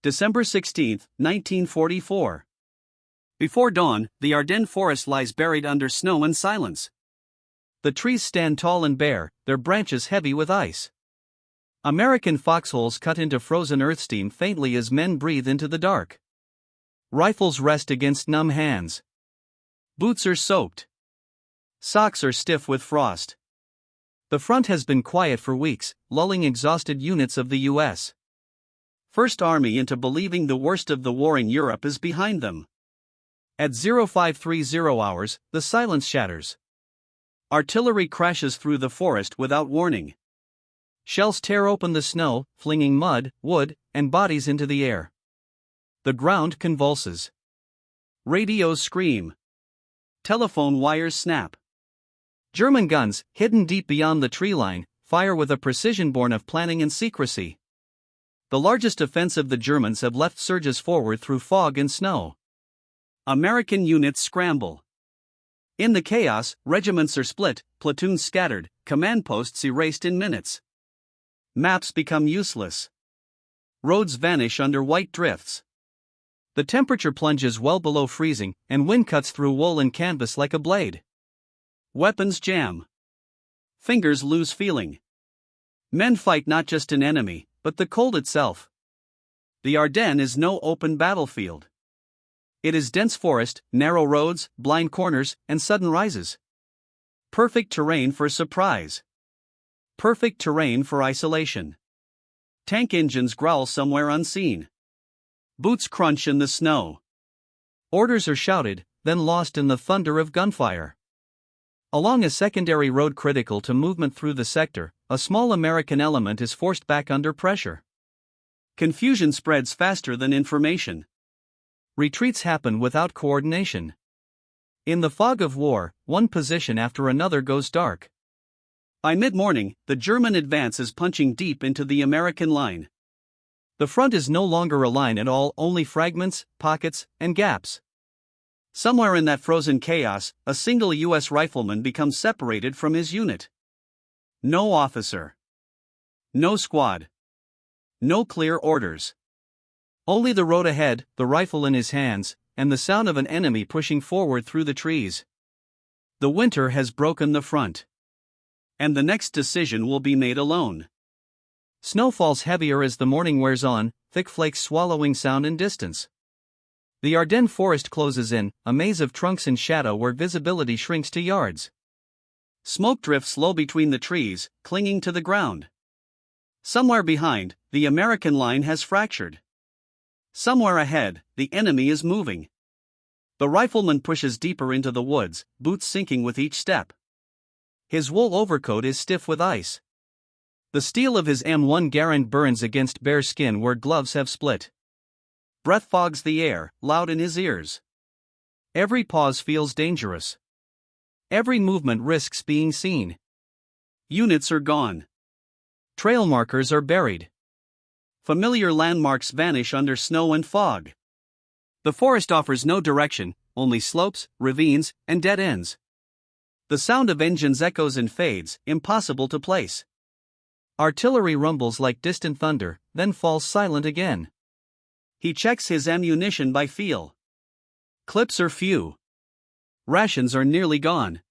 December 16, 1944. Before dawn, the Ardennes Forest lies buried under snow and silence. The trees stand tall and bare, their branches heavy with ice. American foxholes cut into frozen earth steam faintly as men breathe into the dark. Rifles rest against numb hands. Boots are soaked. Socks are stiff with frost. The front has been quiet for weeks, lulling exhausted units of the U.S. First Army into believing the worst of the war in Europe is behind them. At 0530 hours, the silence shatters. Artillery crashes through the forest without warning. Shells tear open the snow, flinging mud, wood, and bodies into the air. The ground convulses. Radios scream. Telephone wires snap. German guns, hidden deep beyond the tree line, fire with a precision born of planning and secrecy. The largest offensive the Germans have left surges forward through fog and snow. American units scramble. In the chaos, regiments are split, platoons scattered, command posts erased in minutes. Maps become useless. Roads vanish under white drifts. The temperature plunges well below freezing, and wind cuts through wool and canvas like a blade. Weapons jam. Fingers lose feeling. Men fight not just an enemy, but the cold itself. The Ardennes is no open battlefield. It is dense forest, narrow roads, blind corners, and sudden rises. Perfect terrain for surprise. Perfect terrain for isolation. Tank engines growl somewhere unseen. Boots crunch in the snow. Orders are shouted, then lost in the thunder of gunfire. Along a secondary road critical to movement through the sector, a small American element is forced back under pressure. Confusion spreads faster than information. Retreats happen without coordination. In the fog of war, one position after another goes dark. By mid-morning, the German advance is punching deep into the American line. The front is no longer a line at all, only fragments, pockets, and gaps. Somewhere in that frozen chaos, a single U.S. rifleman becomes separated from his unit. No officer. No squad. No clear orders. Only the road ahead, the rifle in his hands, and the sound of an enemy pushing forward through the trees. The winter has broken the front. And the next decision will be made alone. Snow falls heavier as the morning wears on, thick flakes swallowing sound and distance. The Ardennes Forest closes in, a maze of trunks and shadow where visibility shrinks to yards. Smoke drifts low between the trees, clinging to the ground. Somewhere behind, the American line has fractured. Somewhere ahead, the enemy is moving. The rifleman pushes deeper into the woods, boots sinking with each step. His wool overcoat is stiff with ice. The steel of his M1 Garand burns against bare skin where gloves have split. Breath fogs the air, loud in his ears. Every pause feels dangerous. Every movement risks being seen. Units are gone. Trail markers are buried. Familiar landmarks vanish under snow and fog. The forest offers no direction, only slopes, ravines, and dead ends. The sound of engines echoes and fades, impossible to place. Artillery rumbles like distant thunder, then falls silent again. He checks his ammunition by feel. Clips are few. Rations are nearly gone.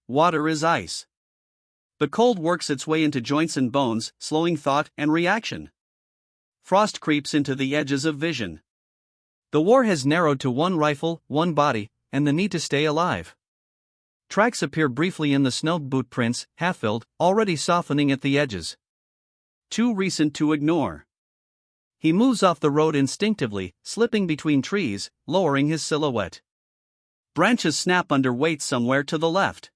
Water is ice. The cold works its way into joints and bones, slowing thought and reaction. Frost creeps into the edges of vision. The war has narrowed to one rifle, one body, and the need to stay alive. Tracks appear briefly in the snow, boot prints, half-filled, already softening at the edges. Too recent to ignore. He moves off the road instinctively, slipping between trees, lowering his silhouette. Branches snap under weight somewhere to the left.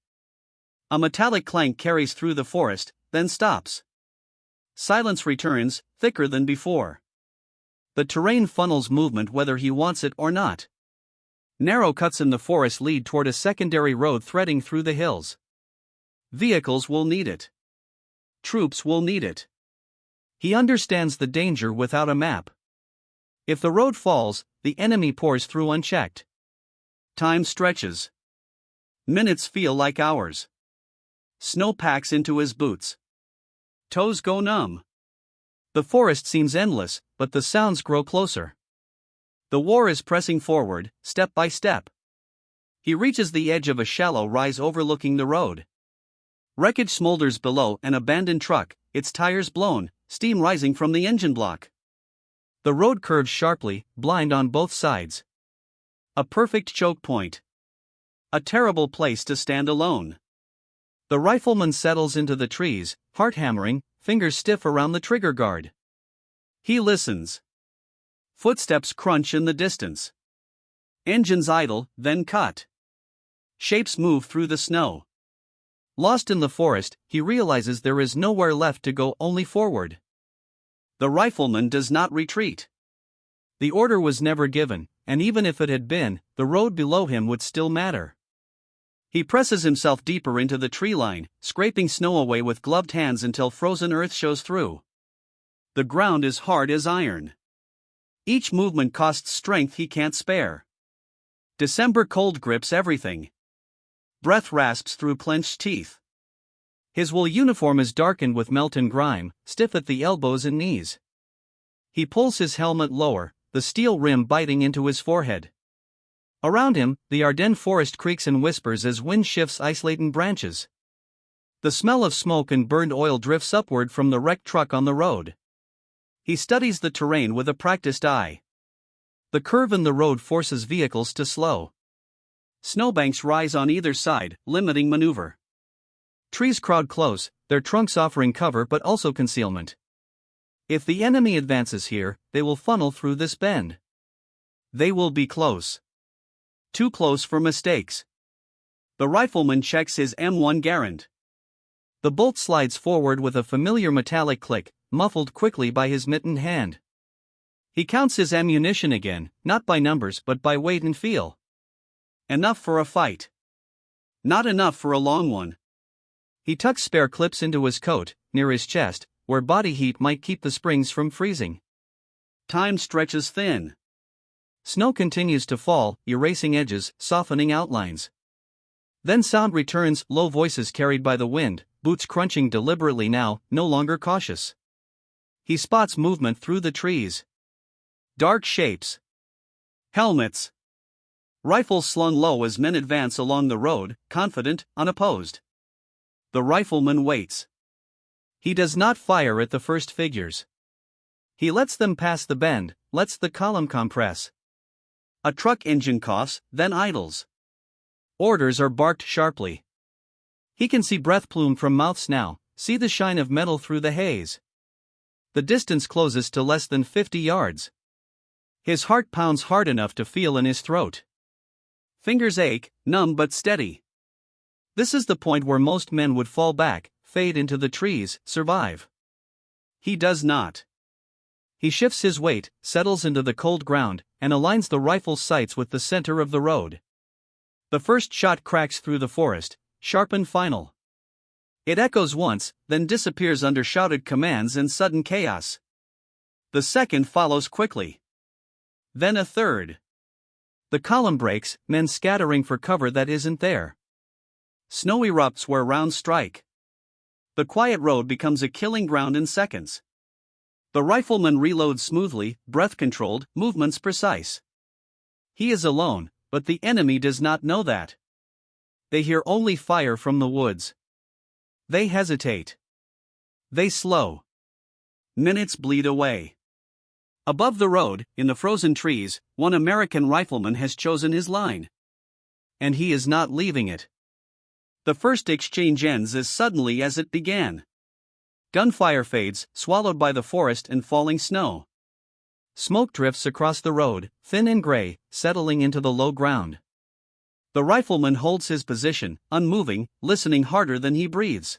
A metallic clank carries through the forest, then stops. Silence returns, thicker than before. The terrain funnels movement whether he wants it or not. Narrow cuts in the forest lead toward a secondary road threading through the hills. Vehicles will need it. Troops will need it. He understands the danger without a map. If the road falls, the enemy pours through unchecked. Time stretches. Minutes feel like hours. Snow packs into his boots. Toes go numb. The forest seems endless, but the sounds grow closer. The war is pressing forward, step by step. He reaches the edge of a shallow rise overlooking the road. Wreckage smolders below an abandoned truck, its tires blown, steam rising from the engine block. The road curves sharply, blind on both sides. A perfect choke point. A terrible place to stand alone. The rifleman settles into the trees, heart hammering, fingers stiff around the trigger guard. He listens. Footsteps crunch in the distance. Engines idle, then cut. Shapes move through the snow. Lost in the forest, he realizes there is nowhere left to go, only forward. The rifleman does not retreat. The order was never given, and even if it had been, the road below him would still matter. He presses himself deeper into the tree line, scraping snow away with gloved hands until frozen earth shows through. The ground is hard as iron. Each movement costs strength he can't spare. December cold grips everything. Breath rasps through clenched teeth. His wool uniform is darkened with melt and grime, stiff at the elbows and knees. He pulls his helmet lower, the steel rim biting into his forehead. Around him, the Ardennes Forest creaks and whispers as wind shifts ice-laden branches. The smell of smoke and burned oil drifts upward from the wrecked truck on the road. He studies the terrain with a practiced eye. The curve in the road forces vehicles to slow. Snowbanks rise on either side, limiting maneuver. Trees crowd close, their trunks offering cover but also concealment. If the enemy advances here, they will funnel through this bend. They will be close. Too close for mistakes. The rifleman checks his M1 Garand. The bolt slides forward with a familiar metallic click, muffled quickly by his mittened hand. He counts his ammunition again, not by numbers but by weight and feel. Enough for a fight. Not enough for a long one. He tucks spare clips into his coat, near his chest, where body heat might keep the springs from freezing. Time stretches thin. Snow continues to fall, erasing edges, softening outlines. Then sound returns, low voices carried by the wind, boots crunching deliberately now, no longer cautious. He spots movement through the trees. Dark shapes. Helmets. Rifles slung low as men advance along the road, confident, unopposed. The rifleman waits. He does not fire at the first figures. He lets them pass the bend, lets the column compress. A truck engine coughs, then idles. Orders are barked sharply. He can see breath plume from mouths now, see the shine of metal through the haze. The distance closes to less than 50 yards. His heart pounds hard enough to feel in his throat. Fingers ache, numb but steady. This is the point where most men would fall back, fade into the trees, survive. He does not. He shifts his weight, settles into the cold ground, and aligns the rifle's sights with the center of the road. The first shot cracks through the forest, sharp and final. It echoes once, then disappears under shouted commands and sudden chaos. The second follows quickly. Then a third. The column breaks, men scattering for cover that isn't there. Snow erupts where rounds strike. The quiet road becomes a killing ground in seconds. The rifleman reloads smoothly, breath-controlled, movements precise. He is alone, but the enemy does not know that. They hear only fire from the woods. They hesitate. They slow. Minutes bleed away. Above the road, in the frozen trees, one American rifleman has chosen his line. And he is not leaving it. The first exchange ends as suddenly as it began. Gunfire fades, swallowed by the forest and falling snow. Smoke drifts across the road, thin and gray, settling into the low ground. The rifleman holds his position, unmoving, listening harder than he breathes.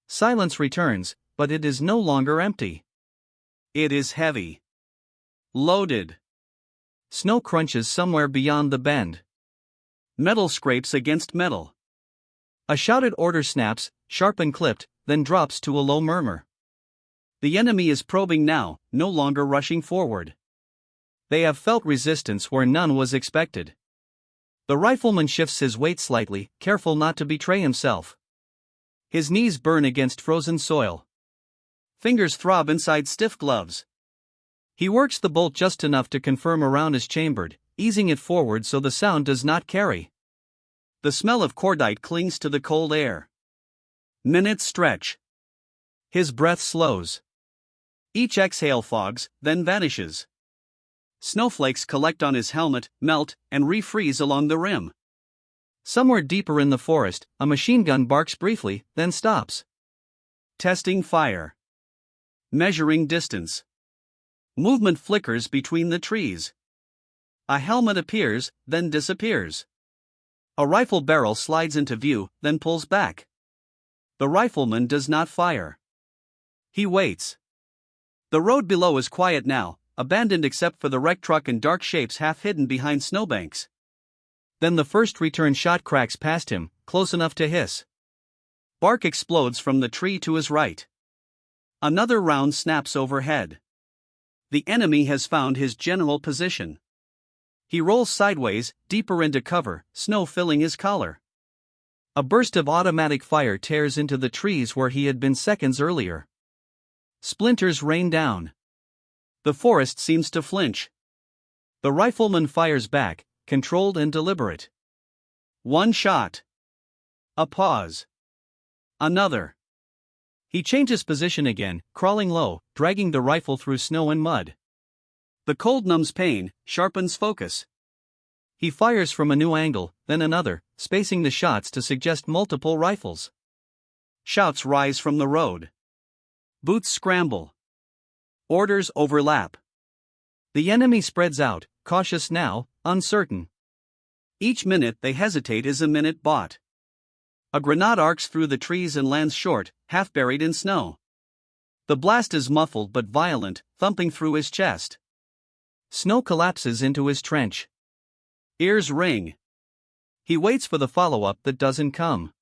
Silence returns, but it is no longer empty. It is heavy. Loaded. Snow crunches somewhere beyond the bend. Metal scrapes against metal. A shouted order snaps, sharp and clipped, then drops to a low murmur. The enemy is probing now, no longer rushing forward. They have felt resistance where none was expected. The rifleman shifts his weight slightly, careful not to betray himself. His knees burn against frozen soil. Fingers throb inside stiff gloves. He works the bolt just enough to confirm a round is chambered, easing it forward so the sound does not carry. The smell of cordite clings to the cold air. Minutes stretch. His breath slows. Each exhale fogs, then vanishes. Snowflakes collect on his helmet, melt, and refreeze along the rim. Somewhere deeper in the forest, a machine gun barks briefly, then stops. Testing fire. Measuring distance. Movement flickers between the trees. A helmet appears, then disappears. A rifle barrel slides into view, then pulls back. The rifleman does not fire. He waits. The road below is quiet now, abandoned except for the wrecked truck and dark shapes half hidden behind snowbanks. Then the first return shot cracks past him, close enough to hiss. Bark explodes from the tree to his right. Another round snaps overhead. The enemy has found his general position. He rolls sideways, deeper into cover, snow filling his collar. A burst of automatic fire tears into the trees where he had been seconds earlier. Splinters rain down. The forest seems to flinch. The rifleman fires back, controlled and deliberate. One shot. A pause. Another. He changes position again, crawling low, dragging the rifle through snow and mud. The cold numbs pain, sharpens focus. He fires from a new angle, then another, spacing the shots to suggest multiple rifles. Shouts rise from the road. Boots scramble. Orders overlap. The enemy spreads out, cautious now, uncertain. Each minute they hesitate is a minute bought. A grenade arcs through the trees and lands short, half buried in snow. The blast is muffled but violent, thumping through his chest. Snow collapses into his trench. Ears ring. He waits for the follow-up that doesn't come.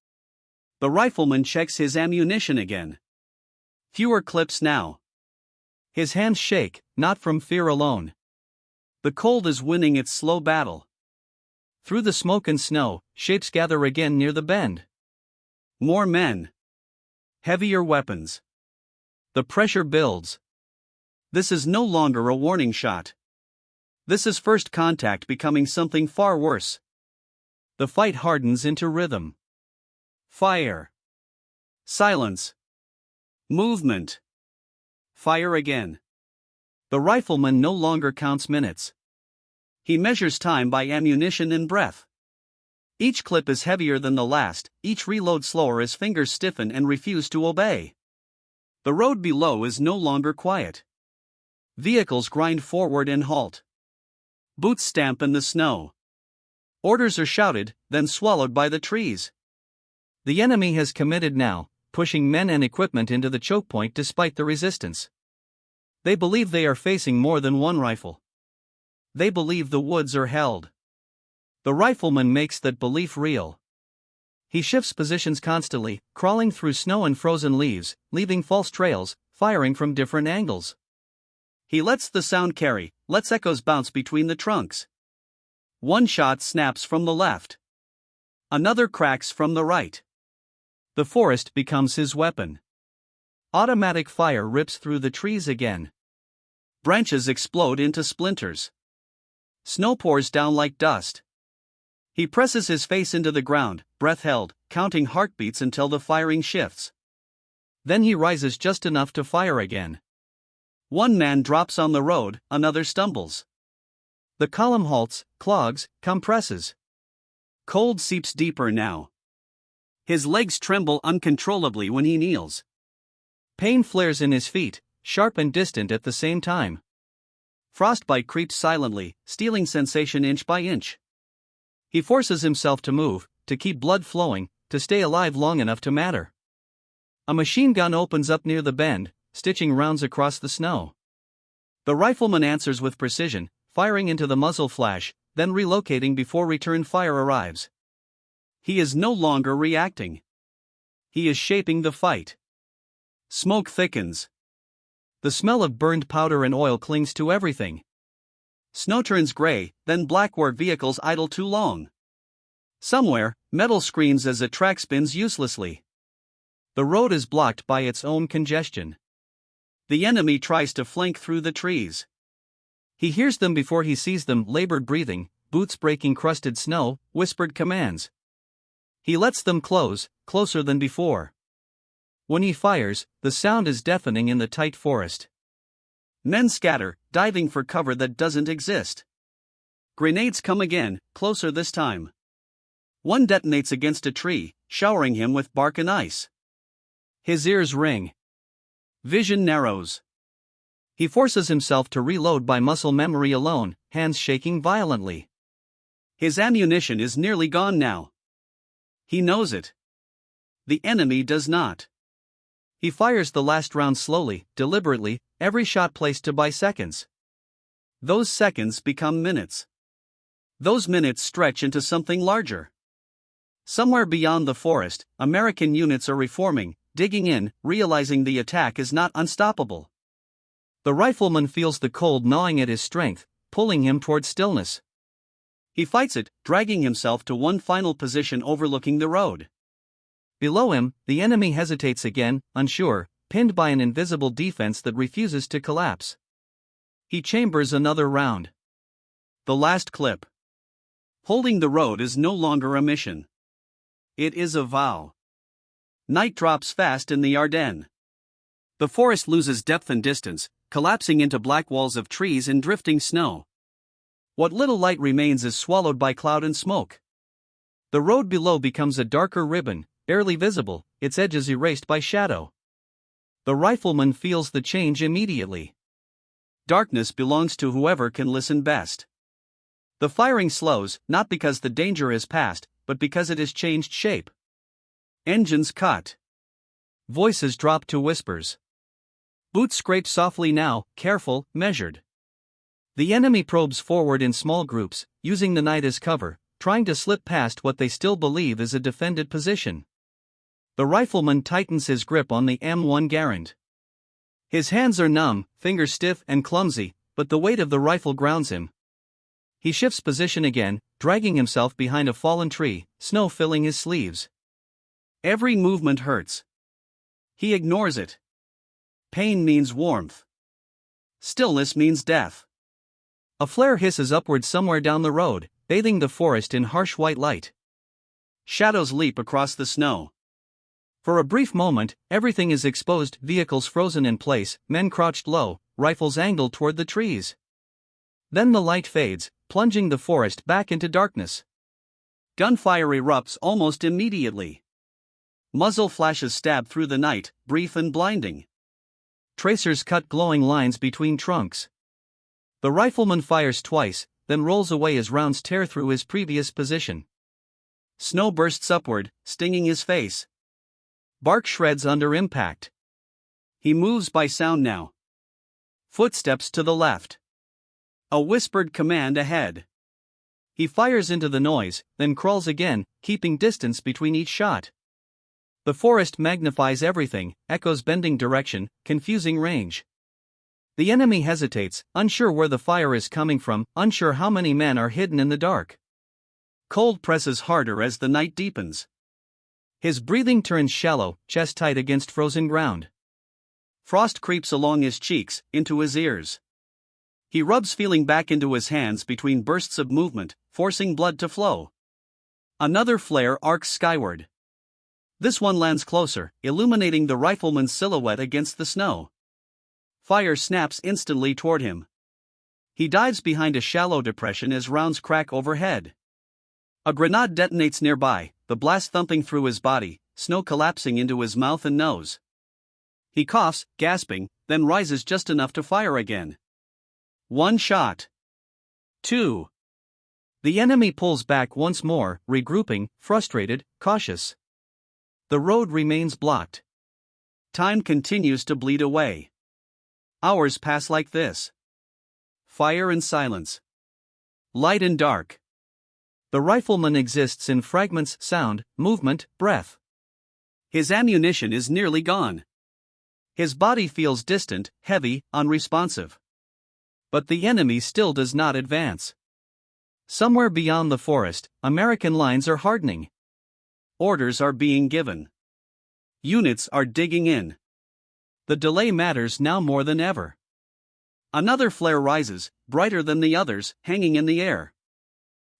The rifleman checks his ammunition again. Fewer clips now. His hands shake, not from fear alone. The cold is winning its slow battle. Through the smoke and snow, shapes gather again near the bend. More men. Heavier weapons. The pressure builds. This is no longer a warning shot. This is first contact becoming something far worse. The fight hardens into rhythm. Fire. Silence. Movement. Fire again. The rifleman no longer counts minutes. He measures time by ammunition and breath. Each clip is heavier than the last, each reload slower as fingers stiffen and refuse to obey. The road below is no longer quiet. Vehicles grind forward and halt. Boots stamp in the snow. Orders are shouted, then swallowed by the trees. The enemy has committed now, pushing men and equipment into the choke point despite the resistance. They believe they are facing more than one rifle. They believe the woods are held. The rifleman makes that belief real. He shifts positions constantly, crawling through snow and frozen leaves, leaving false trails, firing from different angles. He lets the sound carry, lets echoes bounce between the trunks. One shot snaps from the left. Another cracks from the right. The forest becomes his weapon. Automatic fire rips through the trees again. Branches explode into splinters. Snow pours down like dust. He presses his face into the ground, breath held, counting heartbeats until the firing shifts. Then he rises just enough to fire again. One man drops on the road, another stumbles. The column halts, clogs, compresses. Cold seeps deeper now. His legs tremble uncontrollably when he kneels. Pain flares in his feet, sharp and distant at the same time. Frostbite creeps silently, stealing sensation inch by inch. He forces himself to move, to keep blood flowing, to stay alive long enough to matter. A machine gun opens up near the bend, stitching rounds across the snow. The rifleman answers with precision, firing into the muzzle flash, then relocating before return fire arrives. He is no longer reacting. He is shaping the fight. Smoke thickens. The smell of burned powder and oil clings to everything. Snow turns gray, then black where vehicles idle too long. Somewhere, metal screams as a track spins uselessly. The road is blocked by its own congestion. The enemy tries to flank through the trees. He hears them before he sees them, labored breathing, boots breaking crusted snow, whispered commands. He lets them close, closer than before. When he fires, the sound is deafening in the tight forest. Men scatter, diving for cover that doesn't exist. Grenades come again, closer this time. One detonates against a tree, showering him with bark and ice. His ears ring. Vision narrows. He forces himself to reload by muscle memory alone, hands shaking violently. His ammunition is nearly gone now. He knows it. The enemy does not. He fires the last round slowly, deliberately, every shot placed to buy seconds. Those seconds become minutes. Those minutes stretch into something larger. Somewhere beyond the forest, American units are reforming, digging in, realizing the attack is not unstoppable. The rifleman feels the cold gnawing at his strength, pulling him toward stillness. He fights it, dragging himself to one final position overlooking the road. Below him, the enemy hesitates again, unsure, pinned by an invisible defense that refuses to collapse. He chambers another round. The last clip. Holding the road is no longer a mission. It is a vow. Night drops fast in the Ardennes. The forest loses depth and distance, collapsing into black walls of trees and drifting snow. What little light remains is swallowed by cloud and smoke. The road below becomes a darker ribbon, barely visible, its edges erased by shadow. The rifleman feels the change immediately. Darkness belongs to whoever can listen best. The firing slows, not because the danger is past, but because it has changed shape. Engines cut. Voices drop to whispers. Boots scrape softly now, careful, measured. The enemy probes forward in small groups, using the night as cover, trying to slip past what they still believe is a defended position. The rifleman tightens his grip on the M1 Garand. His hands are numb, fingers stiff and clumsy, but the weight of the rifle grounds him. He shifts position again, dragging himself behind a fallen tree, snow filling his sleeves. Every movement hurts. He ignores it. Pain means warmth. Stillness means death. A flare hisses upward somewhere down the road, bathing the forest in harsh white light. Shadows leap across the snow. For a brief moment, everything is exposed, vehicles frozen in place, men crouched low, rifles angled toward the trees. Then the light fades, plunging the forest back into darkness. Gunfire erupts almost immediately. Muzzle flashes stab through the night, brief and blinding. Tracers cut glowing lines between trunks. The rifleman fires twice, then rolls away as rounds tear through his previous position. Snow bursts upward, stinging his face. Bark shreds under impact. He moves by sound now. Footsteps to the left. A whispered command ahead. He fires into the noise, then crawls again, keeping distance between each shot. The forest magnifies everything, echoes bending direction, confusing range. The enemy hesitates, unsure where the fire is coming from, unsure how many men are hidden in the dark. Cold presses harder as the night deepens. His breathing turns shallow, chest tight against frozen ground. Frost creeps along his cheeks, into his ears. He rubs feeling back into his hands between bursts of movement, forcing blood to flow. Another flare arcs skyward. This one lands closer, illuminating the rifleman's silhouette against the snow. Fire snaps instantly toward him. He dives behind a shallow depression as rounds crack overhead. A grenade detonates nearby, the blast thumping through his body, snow collapsing into his mouth and nose. He coughs, gasping, then rises just enough to fire again. One shot. Two. The enemy pulls back once more, regrouping, frustrated, cautious. The road remains blocked. Time continues to bleed away. Hours pass like this. Fire and silence. Light and dark. The rifleman exists in fragments, sound, movement, breath. His ammunition is nearly gone. His body feels distant, heavy, unresponsive. But the enemy still does not advance. Somewhere beyond the forest, American lines are hardening. Orders are being given. Units are digging in. The delay matters now more than ever. Another flare rises, brighter than the others, hanging in the air.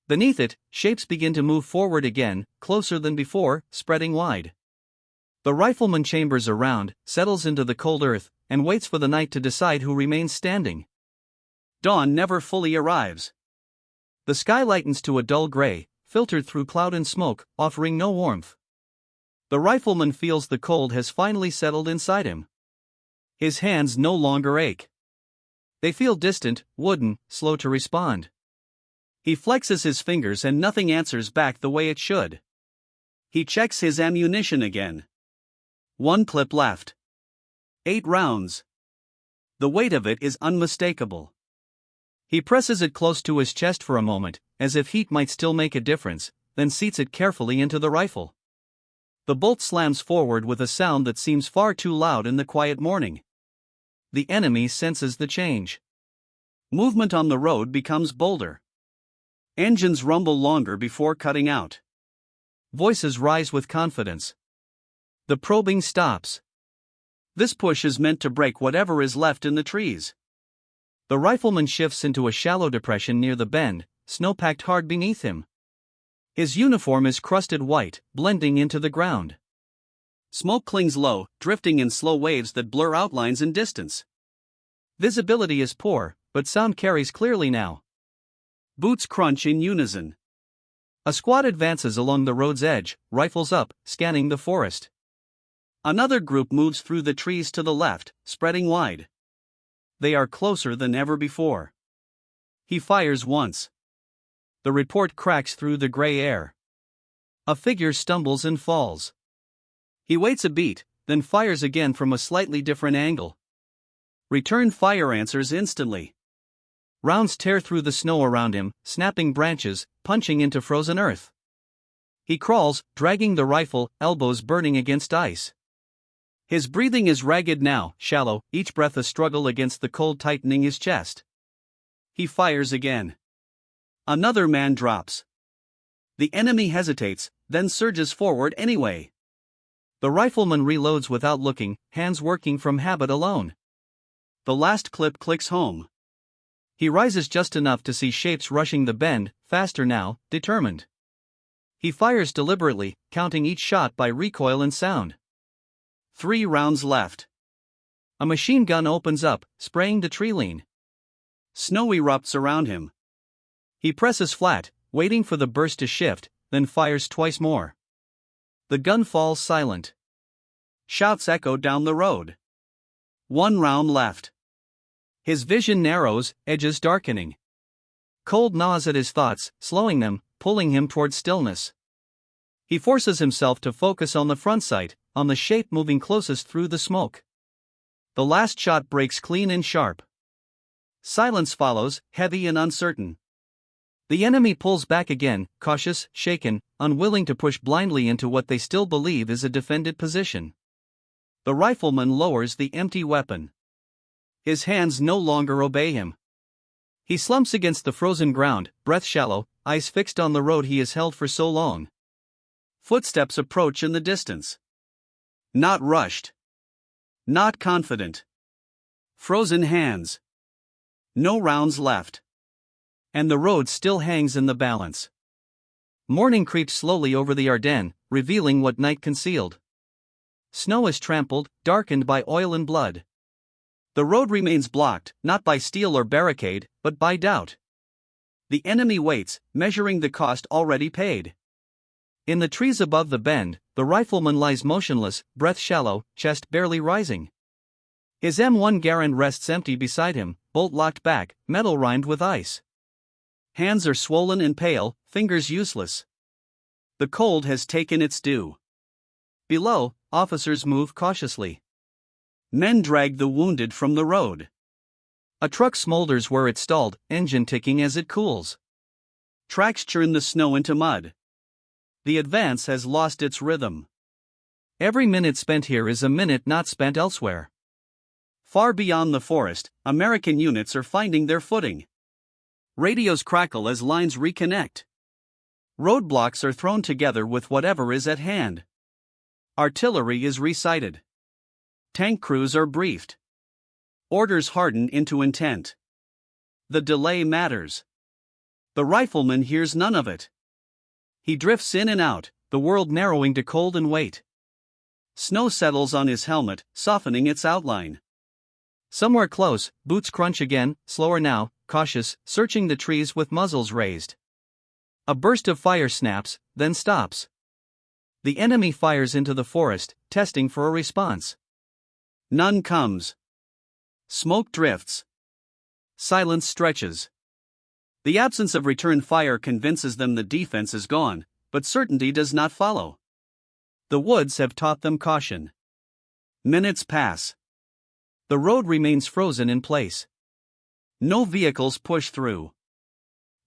Beneath it, shapes begin to move forward again, closer than before, spreading wide. The rifleman chambers around, settles into the cold earth, and waits for the night to decide who remains standing. Dawn never fully arrives. The sky lightens to a dull gray, filtered through cloud and smoke, offering no warmth. The rifleman feels the cold has finally settled inside him. His hands no longer ache. They feel distant, wooden, slow to respond. He flexes his fingers and nothing answers back the way it should. He checks his ammunition again. 1 clip left. 8 rounds. The weight of it is unmistakable. He presses it close to his chest for a moment, as if heat might still make a difference, then seats it carefully into the rifle. The bolt slams forward with a sound that seems far too loud in the quiet morning. The enemy senses the change. Movement on the road becomes bolder. Engines rumble longer before cutting out. Voices rise with confidence. The probing stops. This push is meant to break whatever is left in the trees. The rifleman shifts into a shallow depression near the bend, snow packed hard beneath him. His uniform is crusted white, blending into the ground. Smoke clings low, drifting in slow waves that blur outlines in distance. Visibility is poor, but sound carries clearly now. Boots crunch in unison. A squad advances along the road's edge, rifles up, scanning the forest. Another group moves through the trees to the left, spreading wide. They are closer than ever before. He fires once. The report cracks through the gray air. A figure stumbles and falls. He waits a beat, then fires again from a slightly different angle. Return fire answers instantly. Rounds tear through the snow around him, snapping branches, punching into frozen earth. He crawls, dragging the rifle, elbows burning against ice. His breathing is ragged now, shallow, each breath a struggle against the cold tightening his chest. He fires again. Another man drops. The enemy hesitates, then surges forward anyway. The rifleman reloads without looking, hands working from habit alone. The last clip clicks home. He rises just enough to see shapes rushing the bend, faster now, determined. He fires deliberately, counting each shot by recoil and sound. 3 rounds left. A machine gun opens up, spraying the tree line. Snow erupts around him. He presses flat, waiting for the burst to shift, then fires twice more. The gun falls silent. Shouts echo down the road. 1 round left. His vision narrows, edges darkening. Cold gnaws at his thoughts, slowing them, pulling him toward stillness. He forces himself to focus on the front sight, on the shape moving closest through the smoke. The last shot breaks clean and sharp. Silence follows, heavy and uncertain. The enemy pulls back again, cautious, shaken, unwilling to push blindly into what they still believe is a defended position. The rifleman lowers the empty weapon. His hands no longer obey him. He slumps against the frozen ground, breath shallow, eyes fixed on the road he has held for so long. Footsteps approach in the distance. Not rushed. Not confident. Frozen hands. No rounds left. And the road still hangs in the balance. Morning creeps slowly over the Ardennes, revealing what night concealed. Snow is trampled, darkened by oil and blood. The road remains blocked, not by steel or barricade, but by doubt. The enemy waits, measuring the cost already paid. In the trees above the bend, the rifleman lies motionless, breath shallow, chest barely rising. His M1 Garand rests empty beside him, bolt locked back, metal rimed with ice. Hands are swollen and pale, fingers useless. The cold has taken its due. Below, officers move cautiously. Men drag the wounded from the road. A truck smolders where it stalled, engine ticking as it cools. Tracks churn the snow into mud. The advance has lost its rhythm. Every minute spent here is a minute not spent elsewhere. Far beyond the forest, American units are finding their footing. Radios crackle as lines reconnect. Roadblocks are thrown together with whatever is at hand. Artillery is recited. Tank crews are briefed. Orders harden into intent. The delay matters. The rifleman hears none of it. He drifts in and out, the world narrowing to cold and weight. Snow settles on his helmet, softening its outline. Somewhere close, boots crunch again, slower now, cautious, searching the trees with muzzles raised. A burst of fire snaps, then stops. The enemy fires into the forest, testing for a response. None comes. Smoke drifts. Silence stretches. The absence of return fire convinces them the defense is gone, but certainty does not follow. The woods have taught them caution. Minutes pass. The road remains frozen in place. No vehicles push through.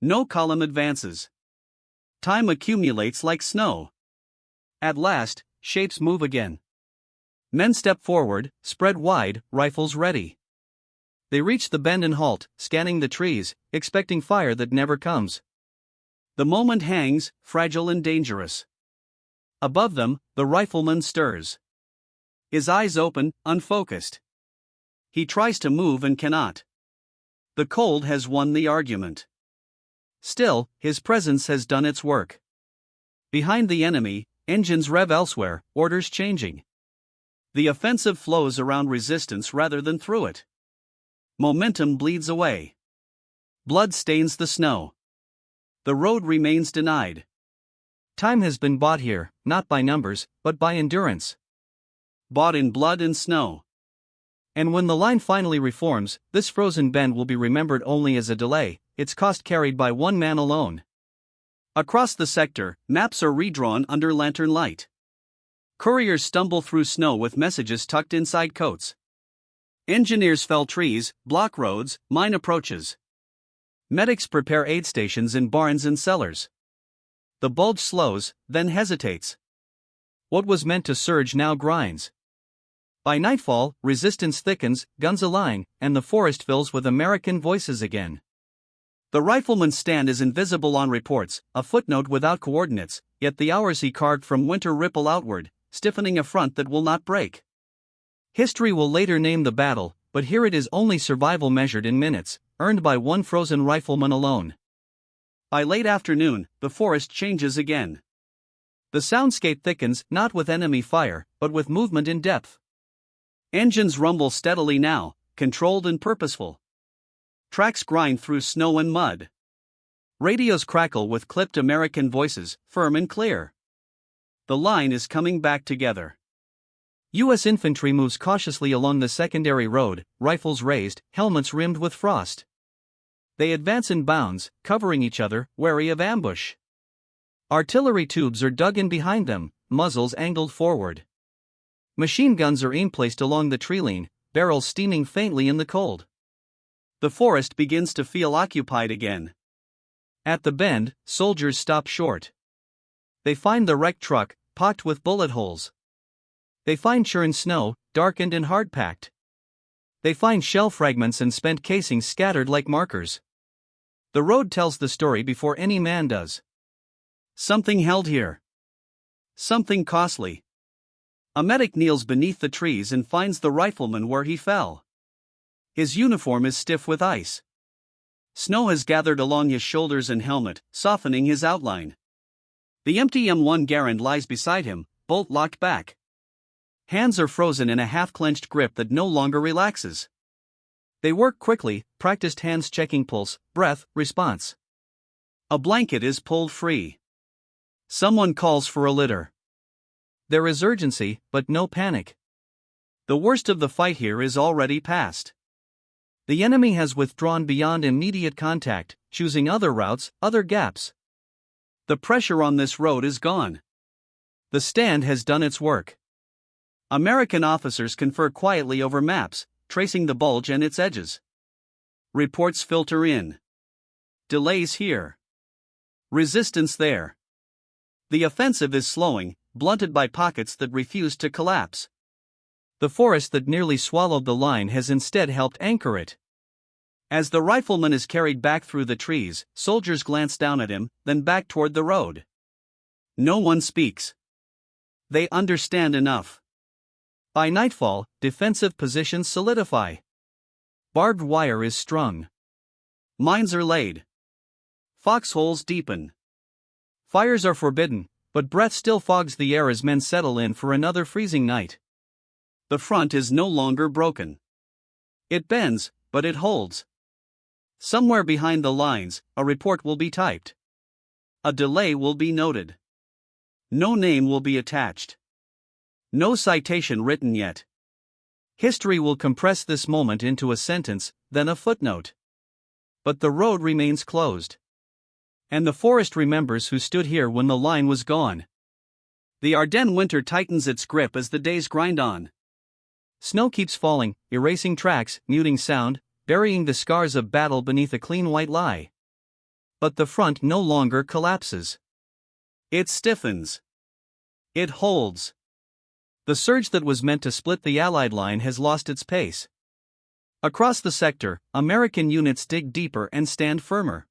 No column advances. Time accumulates like snow. At last, shapes move again. Men step forward, spread wide, rifles ready. They reach the bend and halt, scanning the trees, expecting fire that never comes. The moment hangs, fragile and dangerous. Above them, the rifleman stirs. His eyes open, unfocused. He tries to move and cannot. The cold has won the argument. Still, his presence has done its work. Behind the enemy, engines rev elsewhere, orders changing. The offensive flows around resistance rather than through it. Momentum bleeds away. Blood stains the snow. The road remains denied. Time has been bought here, not by numbers, but by endurance. Bought in blood and snow. And when the line finally reforms, this frozen bend will be remembered only as a delay, its cost carried by one man alone. Across the sector, maps are redrawn under lantern light. Couriers stumble through snow with messages tucked inside coats. Engineers fell trees, block roads, mine approaches. Medics prepare aid stations in barns and cellars. The Bulge slows, then hesitates. What was meant to surge now grinds. By nightfall, resistance thickens, guns align, and the forest fills with American voices again. The rifleman's stand is invisible on reports, a footnote without coordinates, yet the hours he carved from winter ripple outward, stiffening a front that will not break. History will later name the battle, but here it is only survival measured in minutes, earned by one frozen rifleman alone. By late afternoon, the forest changes again. The soundscape thickens, not with enemy fire, but with movement in depth. Engines rumble steadily now, controlled and purposeful. Tracks grind through snow and mud. Radios crackle with clipped American voices, firm and clear. The line is coming back together. U.S. infantry moves cautiously along the secondary road, rifles raised, helmets rimmed with frost. They advance in bounds, covering each other, wary of ambush. Artillery tubes are dug in behind them, muzzles angled forward. Machine guns are aim-placed along the treeline, barrels steaming faintly in the cold. The forest begins to feel occupied again. At the bend, soldiers stop short. They find the wrecked truck, pocked with bullet holes. They find churned snow, darkened and hard-packed. They find shell fragments and spent casings scattered like markers. The road tells the story before any man does. Something held here. Something costly. A medic kneels beneath the trees and finds the rifleman where he fell. His uniform is stiff with ice. Snow has gathered along his shoulders and helmet, softening his outline. The empty M1 Garand lies beside him, bolt locked back. Hands are frozen in a half-clenched grip that no longer relaxes. They work quickly, practiced hands checking pulse, breath, response. A blanket is pulled free. Someone calls for a litter. There is urgency, but no panic. The worst of the fight here is already past. The enemy has withdrawn beyond immediate contact, choosing other routes, other gaps. The pressure on this road is gone. The stand has done its work. American officers confer quietly over maps, tracing the Bulge and its edges. Reports filter in. Delays here. Resistance there. The offensive is slowing, blunted by pockets that refuse to collapse. The forest that nearly swallowed the line has instead helped anchor it. As the rifleman is carried back through the trees, soldiers glance down at him, then back toward the road. No one speaks. They understand enough. By nightfall, defensive positions solidify. Barbed wire is strung. Mines are laid. Foxholes deepen. Fires are forbidden, but breath still fogs the air as men settle in for another freezing night. The front is no longer broken. It bends, but it holds. Somewhere behind the lines, a report will be typed. A delay will be noted. No name will be attached. No citation written yet. History will compress this moment into a sentence, then a footnote. But the road remains closed. And the forest remembers who stood here when the line was gone. The Ardennes winter tightens its grip as the days grind on. Snow keeps falling, erasing tracks, muting sound, burying the scars of battle beneath a clean white lie. But the front no longer collapses. It stiffens. It holds. The surge that was meant to split the Allied line has lost its pace. Across the sector, American units dig deeper and stand firmer.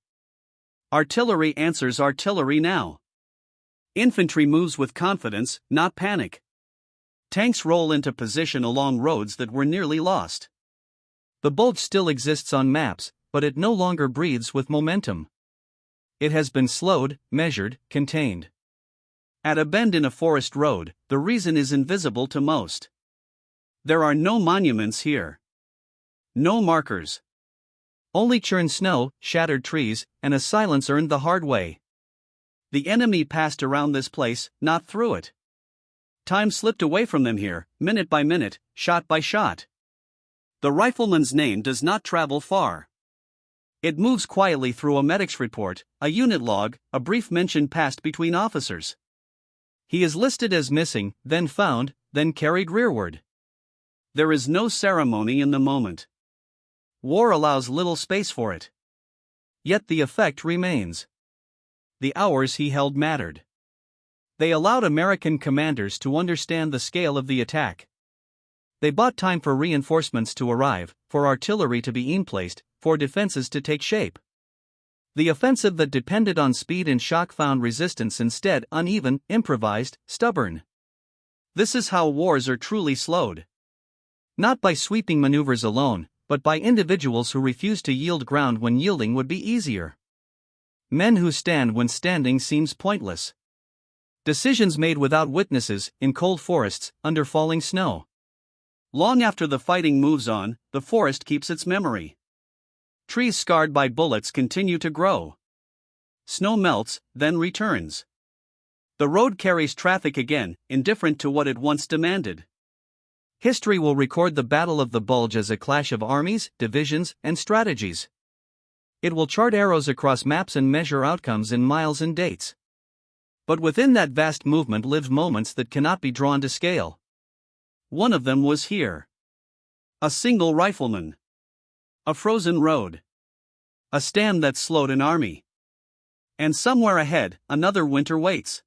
Artillery answers artillery now. Infantry moves with confidence, not panic. Tanks roll into position along roads that were nearly lost. The Bulge still exists on maps, but it no longer breathes with momentum. It has been slowed, measured, contained. At a bend in a forest road, the reason is invisible to most. There are no monuments here. No markers. Only churned snow, shattered trees, and a silence earned the hard way. The enemy passed around this place, not through it. Time slipped away from them here, minute by minute, shot by shot. The rifleman's name does not travel far. It moves quietly through a medic's report, a unit log, a brief mention passed between officers. He is listed as missing, then found, then carried rearward. There is no ceremony in the moment. War allows little space for it. Yet the effect remains. The hours he held mattered. They allowed American commanders to understand the scale of the attack. They bought time for reinforcements to arrive, for artillery to be in-placed, for defenses to take shape. The offensive that depended on speed and shock found resistance instead uneven, improvised, stubborn. This is how wars are truly slowed. Not by sweeping maneuvers alone, but by individuals who refuse to yield ground when yielding would be easier. Men who stand when standing seems pointless. Decisions made without witnesses, in cold forests, under falling snow. Long after the fighting moves on, the forest keeps its memory. Trees scarred by bullets continue to grow. Snow melts, then returns. The road carries traffic again, indifferent to what it once demanded. History will record the Battle of the Bulge as a clash of armies, divisions, and strategies. It will chart arrows across maps and measure outcomes in miles and dates. But within that vast movement live moments that cannot be drawn to scale. One of them was here. A single rifleman. A frozen road. A stand that slowed an army. And somewhere ahead, another winter waits.